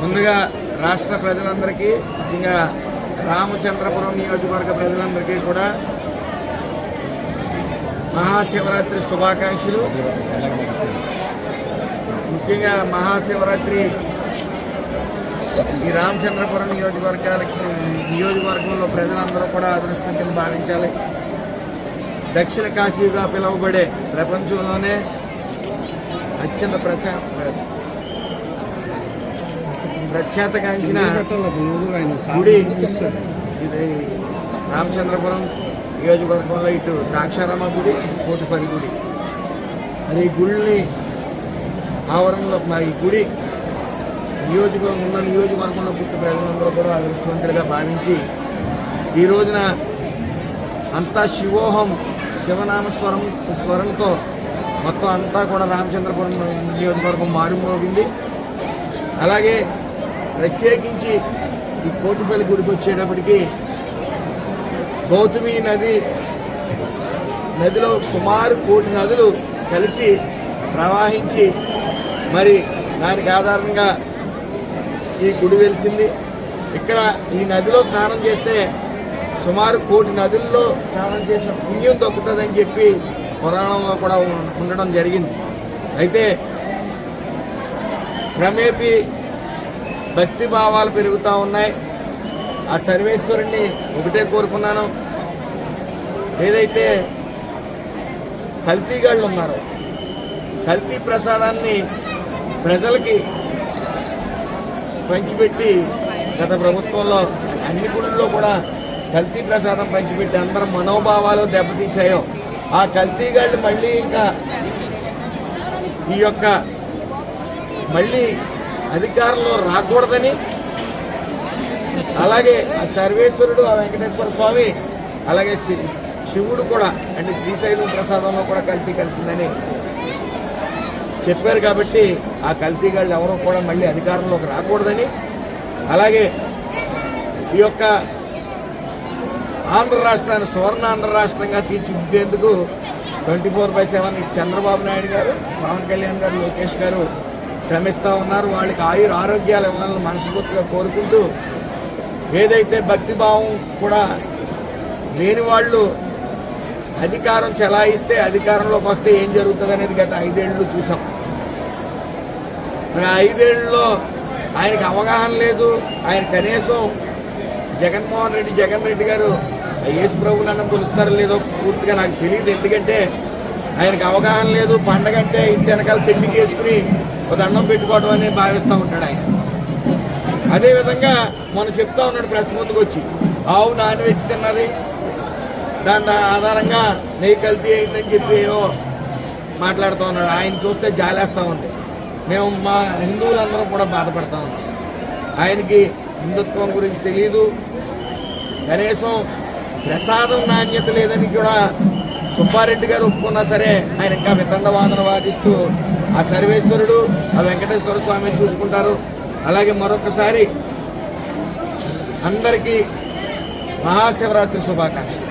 ముందుగా రాష్ట్ర ప్రజలందరికీ, ముఖ్యంగా రామచంద్రపురం నియోజకవర్గ ప్రజలందరికీ కూడా మహాశివరాత్రి శుభాకాంక్షలు. ముఖ్యంగా మహాశివరాత్రి ఈ రామచంద్రపురం నియోజకవర్గంలో ప్రజలందరూ కూడా అదృష్టం కింద భావించాలి. దక్షిణ కాశీగా పిలువబడే ప్రపంచంలోనే అత్యంత ప్రఖ్యాతగాంచిన గుడి ఇది రామచంద్రపురం నియోజకవర్గంలో. ఇటు ద్రాక్షారామ గుడి, కోటిపల్లి గుడి. మరి ఈ గుడిని ఆవరణలో ఈ గుడి నియోజకవర్గంలో పుట్టి ప్రజలందరూ కూడా అదృష్టవంతులుగా భావించి ఈ రోజున అంతా శివోహం, స్వరంతో మొత్తం అంతా కూడా రామచంద్రపురం నియోజకవర్గం మారుమోగింది. అలాగే ప్రత్యేకించి ఈ కోటిపల్లి గుడికి వచ్చేటప్పటికి గౌతమి నదిలో సుమారు 1 కోటి నదులు కలిసి ప్రవహించి మరి దానికి ఆధారంగా ఈ గుడి వెలిసింది. ఇక్కడ ఈ నదిలో స్నానం చేస్తే సుమారు 1 కోటి నదుల్లో స్నానం చేసిన పుణ్యం దక్కుతుందని చెప్పి పురాణంలో కూడా ఉండడం జరిగింది. అయితే క్రమేపీ భక్తి భావాలు పెరుగుతూ ఉన్నాయి. ఆ సర్వేశ్వరుణ్ణి ఒకటే కోరుకున్నాను, ఏదైతే కల్తీగాళ్ళు ఉన్నారో కల్తీ ప్రసాదాన్ని ప్రజలకి పంచిపెట్టి గత ప్రభుత్వంలో అన్ని గుడుల్లో కూడా కల్తీ ప్రసాదం పంచిపెట్టి అందరి మనోభావాలు దెబ్బతీశాయో ఆ కల్తీగాళ్ళు మళ్ళీ ఇంకా మళ్ళీ అధికారంలో రాకూడదని, అలాగే ఆ సర్వేశ్వరుడు, ఆ వెంకటేశ్వర స్వామి, అలాగే శివుడు కూడా అంటే శ్రీశైలం ప్రసాదంలో కూడా కల్తీ కలిసిందని చెప్పారు. కాబట్టి ఆ కల్తీగాళ్ళు ఎవరో కూడా మళ్ళీ అధికారంలోకి రాకూడదని, అలాగే ఈ యొక్క ఆంధ్ర రాష్ట్రాన్ని సువర్ణాంధ్ర రాష్ట్రంగా తీర్చిదిద్దేందుకు 24/7 చంద్రబాబు నాయుడు గారు, పవన్ కళ్యాణ్ గారు, లోకేష్ గారు శ్రమిస్తూ ఉన్నారు. వాళ్ళకి ఆరోగ్యాలు ఇవ్వాలని మనస్ఫూర్తిగా కోరుకుంటూ, ఏదైతే భక్తిభావం కూడా లేని వాళ్ళు అధికారం చెలాయిస్తే అధికారంలోకి వస్తే ఏం జరుగుతుంది అనేది గత 5 ఏళ్ళు చూసాం. మరి 5 ఏళ్ళలో ఆయనకు అవగాహన లేదు. ఆయన కనీసం జగన్ రెడ్డి గారు యేసు ప్రభువులను కొలుస్తారో లేదో పూర్తిగా నాకు తెలియదు. ఎందుకంటే ఆయనకు అవగాహన లేదు. పండగ అంటే ఇంటి వెనకాల సెట్టింగ్ వేసుకుని ఒక దండం పెట్టుకోవడం అని భావిస్తూ ఉంటాడు ఆయన. అదేవిధంగా మనం చెప్తా ఉన్నాడు ప్రెస్ ముందుకు వచ్చి, ఆవు నాన్ వెజ్ తిన్నది, దాని ఆధారంగా నెయ్యి కల్తీ అయిందని చెప్పి మాట్లాడుతూ ఉన్నాడు. ఆయన చూస్తే జాలేస్తూ ఉంది. మేము మా హిందువులందరూ కూడా బాధపడతా ఉన్నాం. ఆయనకి హిందుత్వం గురించి తెలియదు. కనీసం ప్రసాదం నాణ్యత లేదని కూడా సుబ్బారెడ్డి గారు ఒప్పుకున్నా సరే ఆయన ఇంకా వితండవాదన వాదిస్తూ ఆ సర్వేశ్వరుడు, ఆ వెంకటేశ్వర స్వామి చూసుకుంటారు. అలాగే మరొకసారి అందరికీ మహాశివరాత్రి శుభాకాంక్షలు.